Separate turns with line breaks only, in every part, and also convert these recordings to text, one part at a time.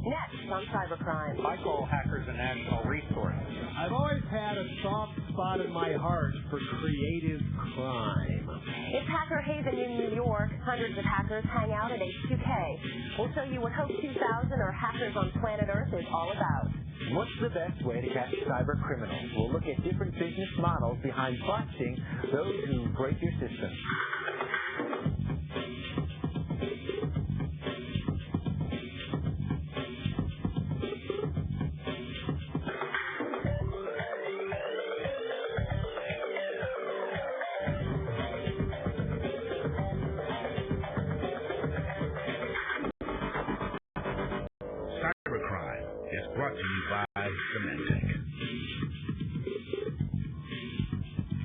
Next on CyberCrime.
I call hackers a national resource.
I've always had a soft spot in my heart for creative crime.
It's Hacker Haven in New York. Hundreds of hackers hang out at H2K. We'll show you what Hope 2000 or Hackers on Planet Earth is all about.
What's the best way to catch cyber criminals? We'll look at different business models behind busting those who break your system.
CyberCrime is brought to you by Symantec.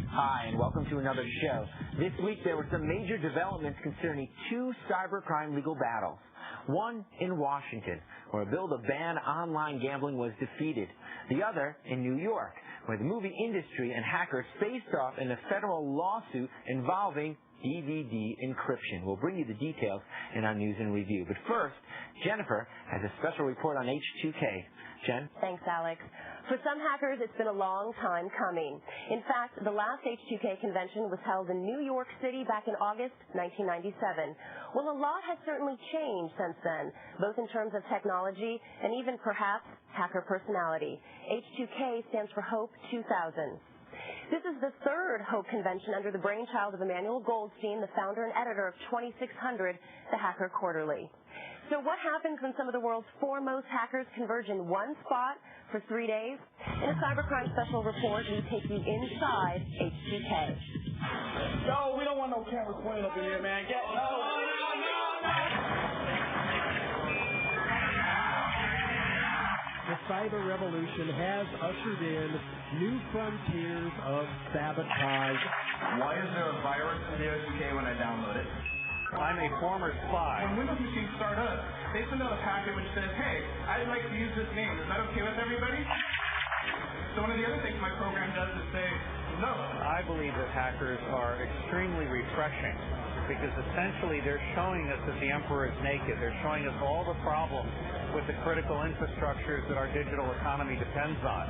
Hi, and welcome to another show. This week there were some major developments concerning two cybercrime legal battles. One in Washington, where a bill to ban online gambling was defeated. The other in New York, where the movie industry and hackers faced off in a federal lawsuit involving DVD encryption. We'll bring you the details in our news and review. But first, Jennifer has a special report on H2K. Jen?
Thanks, Alex. For some hackers, it's been a long time coming. In fact, the last H2K convention was held in New York City back in August 1997. Well, a lot has certainly changed since then, both in terms of technology and even perhaps hacker personality. H2K stands for Hope 2000. This is the third Hope convention under the brainchild of Emmanuel Goldstein, the founder and editor of 2600, the Hacker Quarterly. So what happens when some of the world's foremost hackers converge in one spot for 3 days? In a CyberCrime special report, we take you inside H2K.
No, we don't want no cameras pointing up in here, man.
The cyber revolution has ushered in new frontiers of sabotage.
Why is there a virus in the H2K when I download it?
I'm a former spy.
When Windows machines start up, they send out a packet which says, hey, I'd like to use this name. Is that okay with everybody? So one of the other things my program does is say, no.
I believe that hackers are extremely refreshing because essentially they're showing us that the emperor is naked. They're showing us all the problems with the critical infrastructures that our digital economy depends on.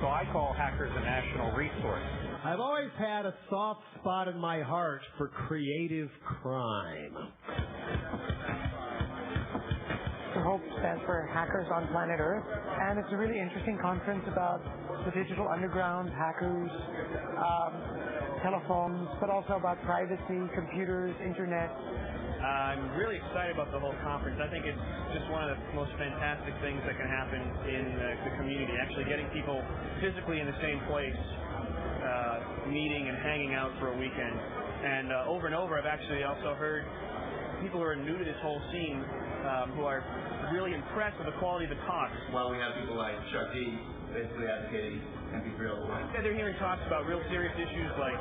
So I call hackers a national resource.
I've always had a soft spot in my heart for creative crime.
HOPE stands for Hackers on Planet Earth, and it's a really interesting conference about the digital underground, hackers, telephones, but also about privacy, computers, internet.
I'm really excited about the whole conference. I think it's just one of the most fantastic things that can happen in the community, actually getting people physically in the same place, meeting and hanging out for a weekend. And over, I've actually also heard people who are new to this whole scene who are really impressed with the quality of the talks.
Well, we have people like Chuck D basically advocating MP3 all the way.
Yeah, they're hearing talks about real serious issues like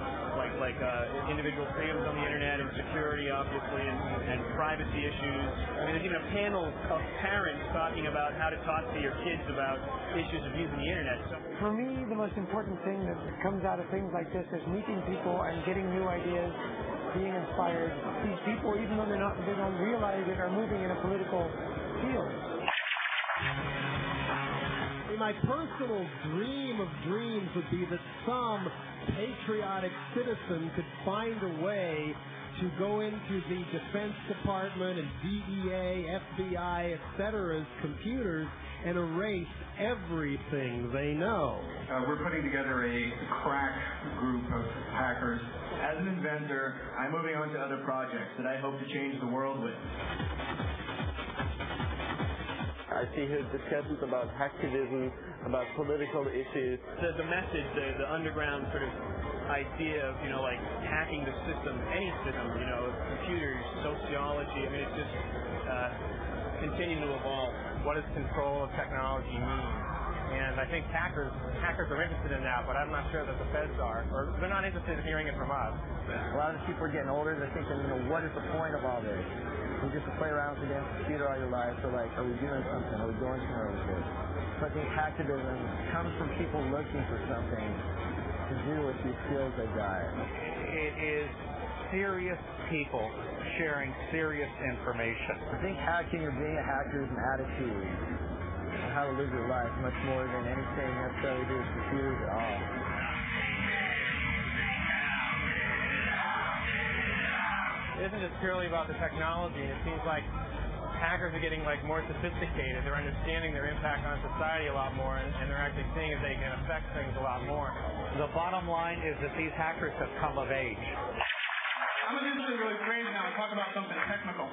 individual freedoms on the internet and security, obviously, and privacy issues. I mean, there's even a panel of parents talking about how to talk to your kids about issues of using the internet. So,
for me, the most important thing that comes out of things like this is meeting people and getting new ideas, being inspired. These people, even though they don't realize it, are moving in a political field.
My personal dream of dreams would be that some patriotic citizen could find a way to go into the Defense Department and DEA, FBI, etc.'s computers and erase everything they know.
We're putting together a crack group of hackers. As an inventor, I'm moving on to other projects that I hope to change the world with.
I see here discussions about hacktivism, about political issues.
The message, the underground sort of idea of, like hacking the system, any system, computers, sociology, I mean, it's just continuing to evolve.
What does control of technology mean? And I think hackers are interested in that, but I'm not sure that the feds are, or they're not interested in hearing it from us.
A lot of the people are getting older. They're thinking, what is the point of all this? You just play around with the damn computer all your life. So, are we doing something? Are we going somewhere with this? So I think hacktivism comes from people looking for something to do with these skills they got.
It is
serious people sharing serious information.
I think hacking or being a hacker is an attitude on how to live your life, much more than anything necessarily to do with computers at all.
It isn't just purely about the technology. It seems like hackers are getting more sophisticated. They're understanding their impact on society a lot more, and they're actually seeing if they can affect things a lot more.
The bottom line is that these hackers have come of age.
I'm going to do something really crazy now and talk about something technical.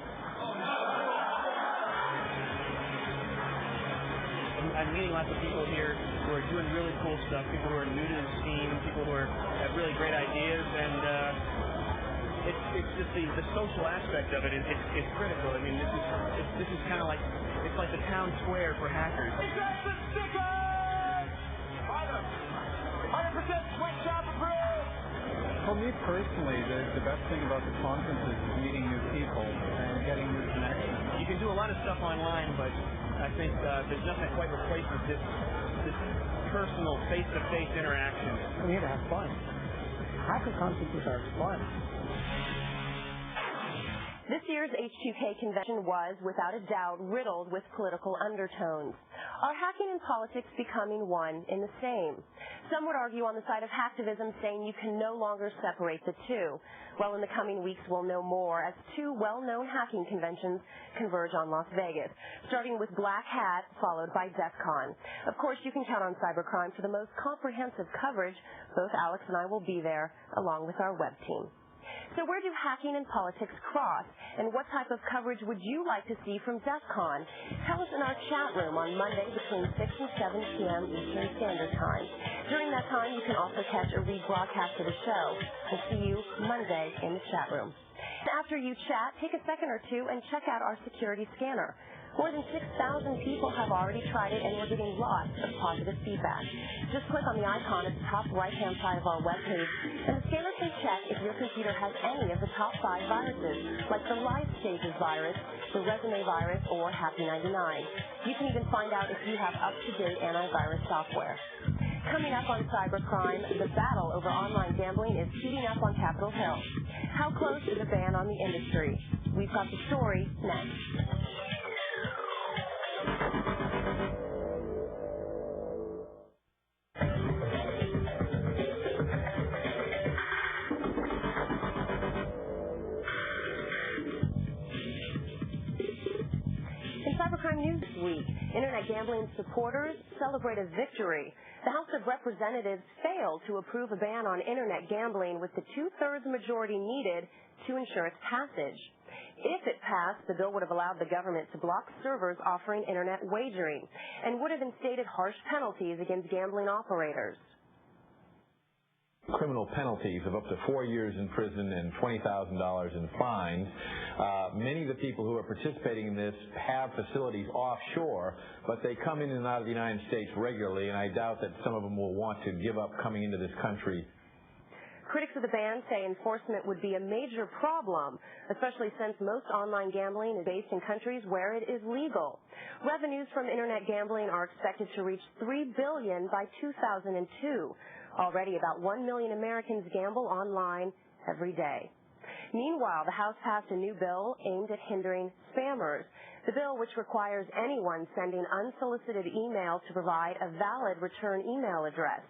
I'm meeting lots of people here who are doing really cool stuff, people who are new to the scene, people who have really great ideas, and it's just the social aspect of it is critical. I mean, this is kind of like, it's like the town square for hackers.
100% sweatshop approved!
For me personally, the best thing about the conference is meeting new people and getting new connections.
You can do a lot of stuff online, but I think there's nothing that quite replaces this personal, face-to-face interaction.
We're here to have fun. Hacker conferences are fun.
This year's H2K convention was, without a doubt, riddled with political undertones. Are hacking and politics becoming one in the same? Some would argue on the side of hacktivism, saying you can no longer separate the two. Well, in the coming weeks, we'll know more as two well-known hacking conventions converge on Las Vegas, starting with Black Hat, followed by DEF CON. Of course, you can count on CyberCrime for the most comprehensive coverage. Both Alex and I will be there, along with our web team. So where do hacking and politics cross, and what type of coverage would you like to see from DEF CON? Tell us in our chat room on Monday between 6 and 7 p.m. Eastern Standard Time. During that time, you can also catch a rebroadcast of the show. We'll see you Monday in the chat room. After you chat, take a second or two and check out our security scanner. More than 6,000 people have already tried it, and we're getting lots of positive feedback. Just click on the icon at the top right-hand side of our webpage, and the scanner can check if your computer has any of the top 5 viruses, like the Live Stages virus, the Resume virus, or Happy99. You can even find out if you have up-to-date antivirus software. Coming up on CyberCrime, the battle over online gambling is heating up on Capitol Hill. How close is a ban on the industry? We've got the story next. CyberCrime News this week. Internet gambling supporters celebrate a victory. The House of Representatives failed to approve a ban on Internet gambling with the 2/3 majority needed to ensure its passage. If it passed, the bill would have allowed the government to block servers offering Internet wagering and would have instated harsh penalties against gambling operators.
Criminal penalties of up to 4 years in prison and $20,000 in fines. Many of the people who are participating in this have facilities offshore, but they come in and out of the United States regularly, and I doubt that some of them will want to give up coming into this country.
Critics of the ban say enforcement would be a major problem, especially since most online gambling is based in countries where it is legal. Revenues from Internet gambling are expected to reach $3 billion by 2002. Already, about 1 million Americans gamble online every day. Meanwhile, the House passed a new bill aimed at hindering spammers. The bill, which requires anyone sending unsolicited email to provide a valid return email address.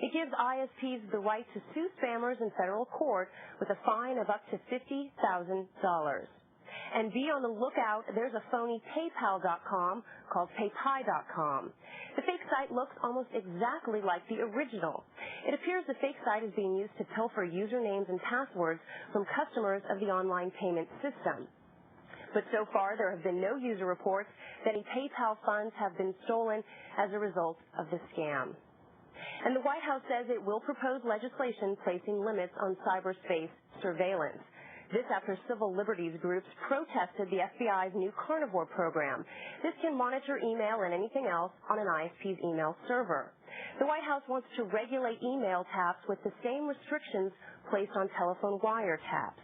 It gives ISPs the right to sue spammers in federal court with a fine of up to $50,000. And be on the lookout, there's a phony PayPal.com called PayPie.com. The fake site looks almost exactly like the original. It appears the fake site is being used to pilfer usernames and passwords from customers of the online payment system. But so far, there have been no user reports that any PayPal funds have been stolen as a result of the scam. And the White House says it will propose legislation placing limits on cyberspace surveillance. This after civil liberties groups protested the FBI's new Carnivore program. This can monitor email and anything else on an ISP's email server. The White House wants to regulate email taps with the same restrictions placed on telephone wiretaps.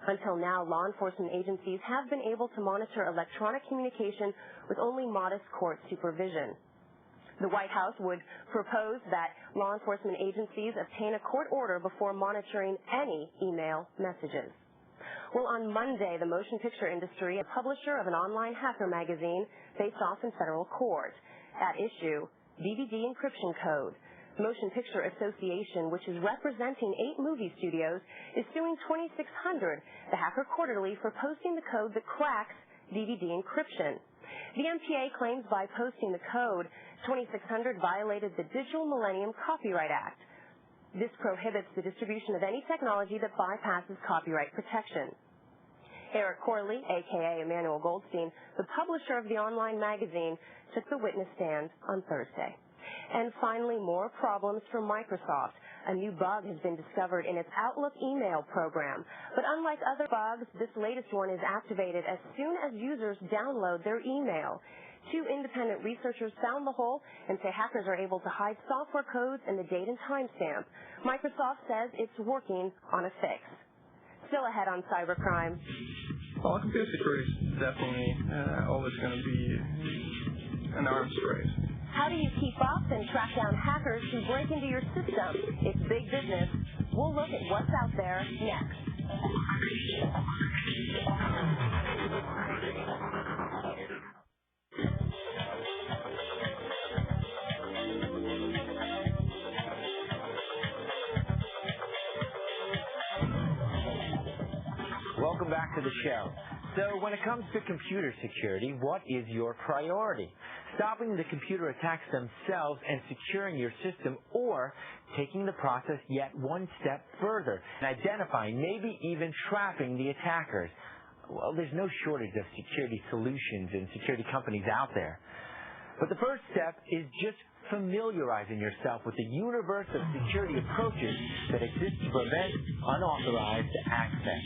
Until now, law enforcement agencies have been able to monitor electronic communication with only modest court supervision. The White House would propose that law enforcement agencies obtain a court order before monitoring any email messages. Well, on Monday, the motion picture industry, a publisher of an online hacker magazine, faced off in federal court. At issue, DVD encryption code. Motion Picture Association, which is representing 8 movie studios, is suing 2600, the Hacker Quarterly, for posting the code that cracks DVD encryption. The MPA claims by posting the code, 2600 violated the Digital Millennium Copyright Act. This prohibits the distribution of any technology that bypasses copyright protection. Eric Corley, a.k.a. Emmanuel Goldstein, the publisher of the online magazine, took the witness stand on Thursday. And finally, more problems for Microsoft. A new bug has been discovered in its Outlook email program. But unlike other bugs, this latest one is activated as soon as users download their email. 2 independent researchers found the hole and say hackers are able to hide software codes and the date and timestamp. Microsoft says it's working on a fix. Still ahead on cybercrime.
Well, computer security is definitely always going to be an arms race.
How do you keep up and track down hackers who break into your system? It's big business. We'll look at what's out there next.
Welcome back to the show. So when it comes to computer security, what is your priority? Stopping the computer attacks themselves and securing your system, or taking the process yet one step further and identifying, maybe even trapping the attackers? Well, there's no shortage of security solutions and security companies out there. But the first step is just familiarizing yourself with the universe of security approaches that exist to prevent unauthorized access.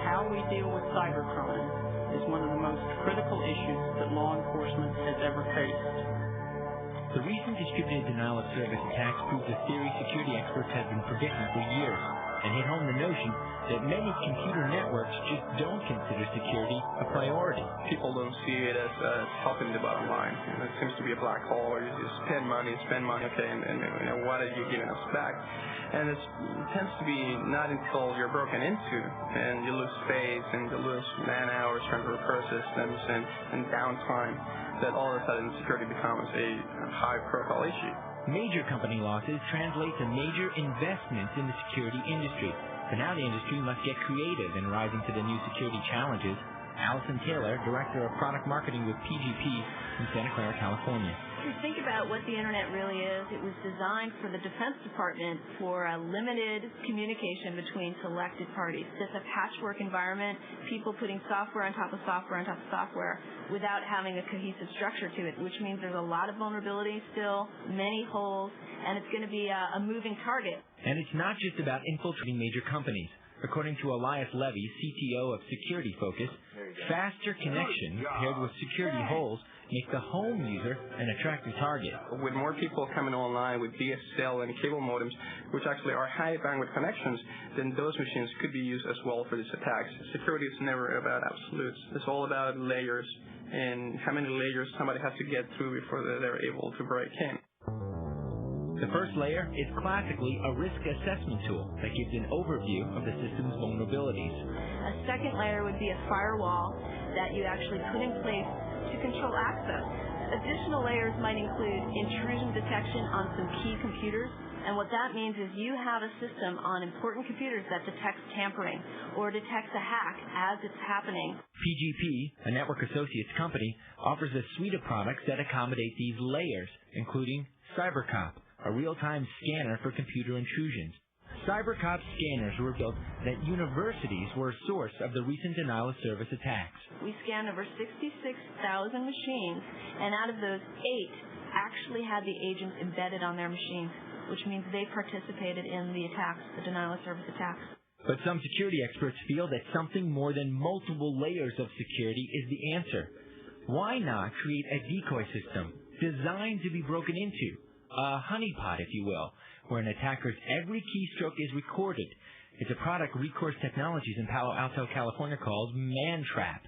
How we deal with cybercrime is one of the most critical issues that law enforcement has ever faced.
The recent distributed denial of service attacks proves a theory security experts have been predicting for years, and hit home the notion that many computer networks just don't consider security a priority.
People don't see it as helping the bottom line. It seems to be a black hole where you just spend money, okay, and what are you giving us back? And it tends to be not until you're broken into and you lose space and you lose man hours trying to repair systems and downtime that all of a sudden security becomes a high-profile issue.
Major company losses translate to major investments in the security industry. But now the industry must get creative in rising to the new security challenges. Allison Taylor, Director of Product Marketing with PGP in Santa Clara, California.
If you think about what the Internet really is, it was designed for the Defense Department for a limited communication between selected parties. It's a patchwork environment, people putting software on top of software on top of software without having a cohesive structure to it, which means there's a lot of vulnerability still, many holes, and it's going to be a moving target.
And it's not just about infiltrating major companies. According to Elias Levy, CTO of Security Focus, faster connections paired with security holes make the home user an attractive target.
With more people coming online with DSL and cable modems, which actually are high bandwidth connections, then those machines could be used as well for these attacks. Security is never about absolutes. It's all about layers and how many layers somebody has to get through before they're able to break in.
The first layer is classically a risk assessment tool that gives an overview of the system's vulnerabilities.
A second layer would be a firewall that you actually put in place to control access. Additional layers might include intrusion detection on some key computers, and what that means is you have a system on important computers that detects tampering or detects a hack as it's happening.
PGP, a network associates company, offers a suite of products that accommodate these layers, including CyberCrime, a real-time scanner for computer intrusions. CyberCop scanners revealed that universities were a source of the recent denial of service attacks.
We scanned over 66,000 machines, and out of those, 8 actually had the agents embedded on their machines, which means they participated in the attacks, the denial of service attacks.
But some security experts feel that something more than multiple layers of security is the answer. Why not create a decoy system designed to be broken into? A honeypot, if you will, where an attacker's every keystroke is recorded. It's a product Recourse Technologies in Palo Alto, California calls Mantrap.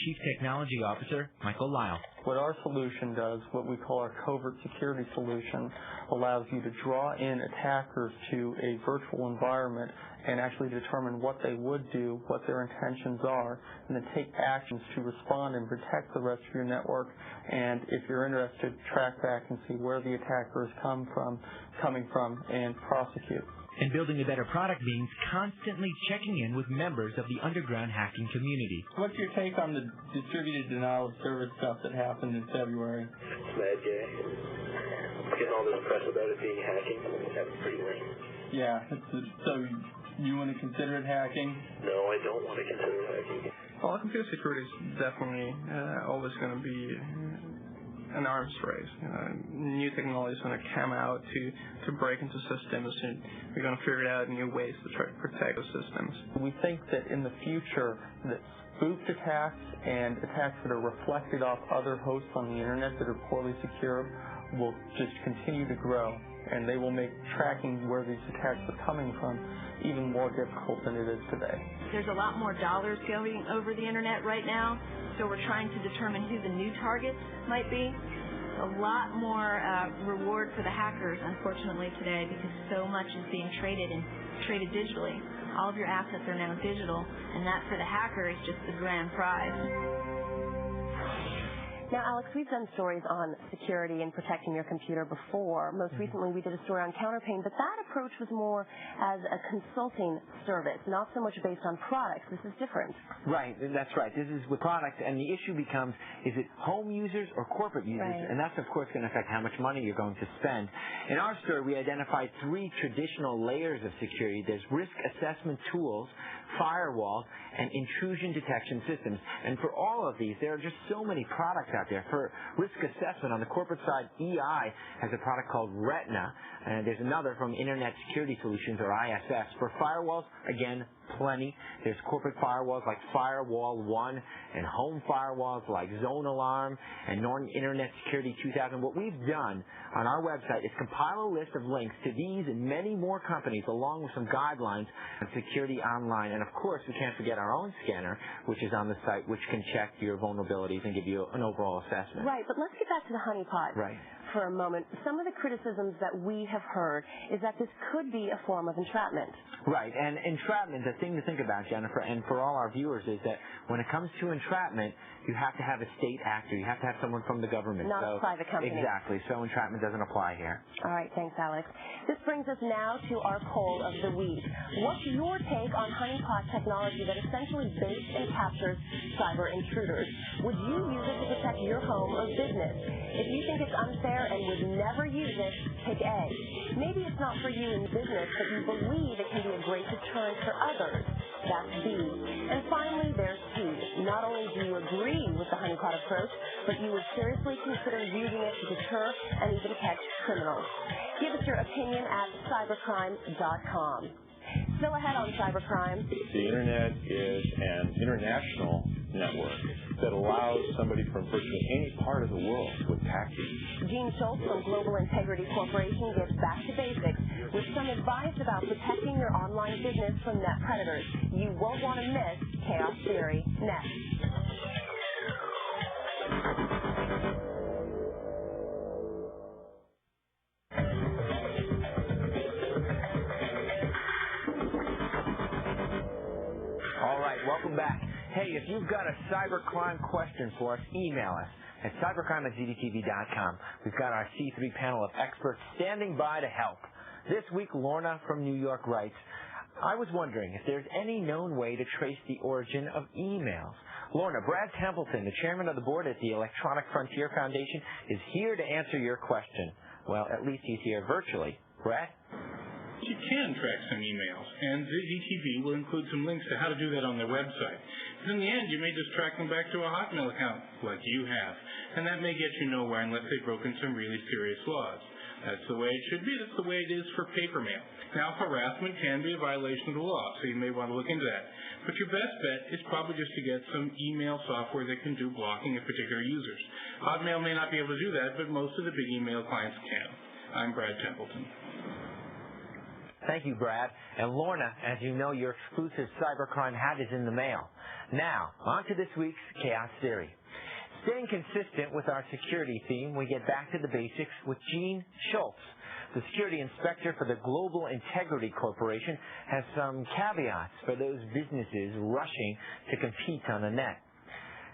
Chief Technology Officer Michael Lyle.
What our solution does, what we call our covert security solution, allows you to draw in attackers to a virtual environment and actually determine what they would do, what their intentions are, and then take actions to respond and protect the rest of your network. And if you're interested, track back and see where the attacker is coming from, and prosecute.
And building a better product means constantly checking in with members of the underground hacking community.
What's your take on the distributed denial of service stuff that happened in February?
Mad Jay. Getting all this press about it being hacking, that's pretty lame.
Yeah, so you want to consider it hacking?
No, I don't want to consider it hacking.
Well, computer security is definitely always going to be an arms race. New technology is going to come out to break into systems, and we're going to figure out new ways to try to protect the systems. We think that in the future that spoofed attacks and attacks that are reflected off other hosts on the internet that are poorly secured will just continue to grow, and they will make tracking where these attacks are coming from even more difficult than it is today.
There's a lot more dollars going over the internet right now, so we're trying to determine who the new targets might be. A lot more reward for the hackers, unfortunately, today, because so much is being traded digitally. All of your assets are now digital, and that for the hacker is just the grand prize.
Now, Alex, we've done stories on security and protecting your computer before. Most recently, we did a story on counterpane, but that approach was more as a consulting service, not so much based on products. This is different.
Right, that's right. This is with products, and the issue becomes, is it home users or corporate users?
Right.
And that's, of course, going to affect how much money you're going to spend. In our story, we identified 3 traditional layers of security. There's risk assessment tools, firewalls, and intrusion detection systems. And for all of these, there are just so many products out there. For risk assessment, on the corporate side, EI has a product called Retina, and there's another from Internet Security Solutions, or ISS. For firewalls, again, plenty. There's corporate firewalls like Firewall 1 and home firewalls like Zone Alarm and Norton Internet Security 2000. What we've done on our website is compile a list of links to these and many more companies, along with some guidelines on security online. And of course, we can't forget our own scanner, which is on the site, which can check your vulnerabilities and give you an overall assessment.
Right, but let's get back to the honeypot.
Right.
For a moment. Some of the criticisms that we have heard is that this could be a form of entrapment.
Right, and entrapment, the thing to think about, Jennifer, and for all our viewers, is that when it comes to entrapment, you have to have a state actor. You have to have someone from the government.
Not a private company.
Exactly, so entrapment doesn't apply here.
All right, thanks, Alex. This brings us now to our poll of the week. What's your take on honeypot technology that essentially baits and captures cyber intruders? Would you use it to protect your home or business? If you think it's unfair and would never use it, pick A. Maybe it's not for you in business, but you believe it can be a great deterrent for others. That's B. And finally, there's C. Not only do you agree with the honeypot approach, but you would seriously consider using it to deter and even catch criminals. Give us your opinion at cybercrime.com. Still ahead on Cybercrime.
The Internet is an international network that allows somebody from virtually any part of the world to attack you.
Gene Schultz from Global Integrity Corporation gives back to basics with some advice about protecting your online business from net predators. You won't want to miss Chaos Theory. Next.
All right, welcome back. Hey, if you've got a cybercrime question for us, email us at cybercrime@zdtv.com. We've got our C3 panel of experts standing by to help. This week, Lorna from New York writes, I was wondering if there's any known way to trace the origin of emails. Lorna, Brad Templeton, the chairman of the board at the Electronic Frontier Foundation, is here to answer your question. Well, at least he's here virtually. Brad?
You can track some emails, and ZDTV will include some links to how to do that on their website. But in the end, you may just track them back to a Hotmail account, like you have, and that may get you nowhere unless they've broken some really serious laws. That's the way it should be. That's the way it is for paper mail. Now, harassment can be a violation of the law, so you may want to look into that. But your best bet is probably just to get some email software that can do blocking of particular users. Hotmail may not be able to do that, but most of the big email clients can. I'm Brad Templeton.
Thank you, Brad. And Lorna, as you know, your exclusive cybercrime hat is in the mail. Now, on to this week's Chaos Theory. Staying consistent with our security theme, we get back to the basics with Gene Schultz. The security inspector for the Global Integrity Corporation has some caveats for those businesses rushing to compete on the net.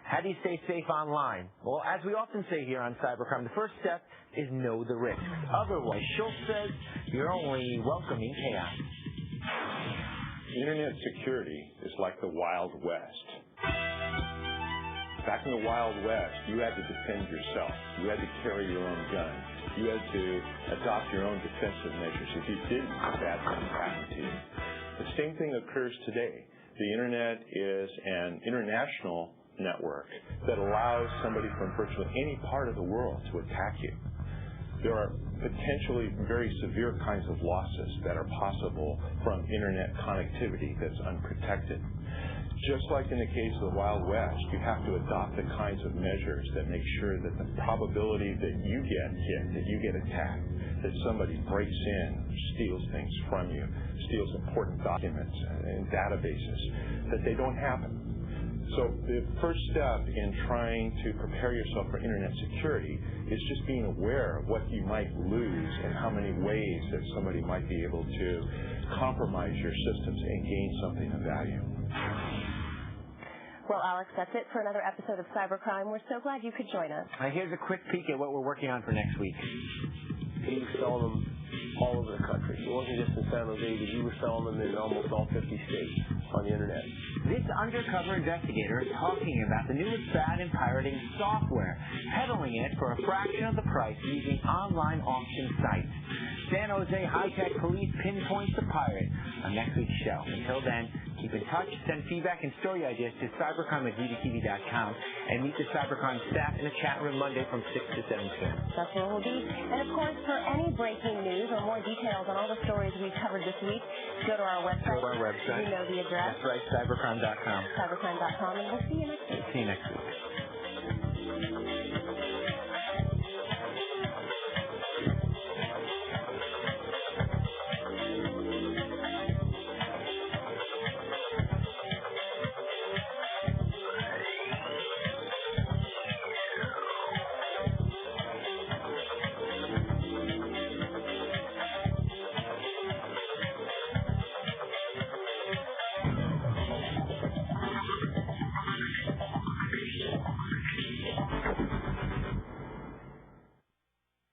How do you stay safe online? Well, as we often say here on Cybercrime, the first step is know the risks. Otherwise, Schultz says, you're only welcoming chaos.
Internet security is like the Wild West. Back in the Wild West, you had to defend yourself. You had to carry your own gun. You had to adopt your own defensive measures. If you didn't, bad things happened to you. The same thing occurs today. The Internet is an international network that allows somebody from virtually any part of the world to attack you. There are potentially very severe kinds of losses that are possible from Internet connectivity that's unprotected. Just like in the case of the Wild West, you have to adopt the kinds of measures that make sure that the probability that you get hit, that you get attacked, that somebody breaks in, steals things from you, steals important documents and databases, that they don't happen. So the first step in trying to prepare yourself for Internet security is just being aware of what you might lose and how many ways that somebody might be able to compromise your systems and gain something of value.
Well, Alex, that's it for another episode of Cybercrime. We're so glad you could join us.
Here's a quick peek at what we're working on for next week.
You were selling them all over the country. It wasn't just in San Jose, but you were selling them in almost all 50 states on the Internet.
This undercover investigator is talking about the newest fad in pirating software, peddling it for a fraction of the price using online auction sites. San Jose high-tech police pinpoints the pirate on next week's show. Until then, keep in touch, send feedback and story ideas to cybercrime@zdtv.com, and meet the Cybercrime staff in the chat room Monday from 6 to 7 p.m.
That's where we'll be. And, of course, for any breaking news or more details on all the stories we've covered this week, go to our website.
Go to our website.
You know the address.
That's right, cybercrime.com.
Cybercrime.com, and we'll see you next week.
See you next week.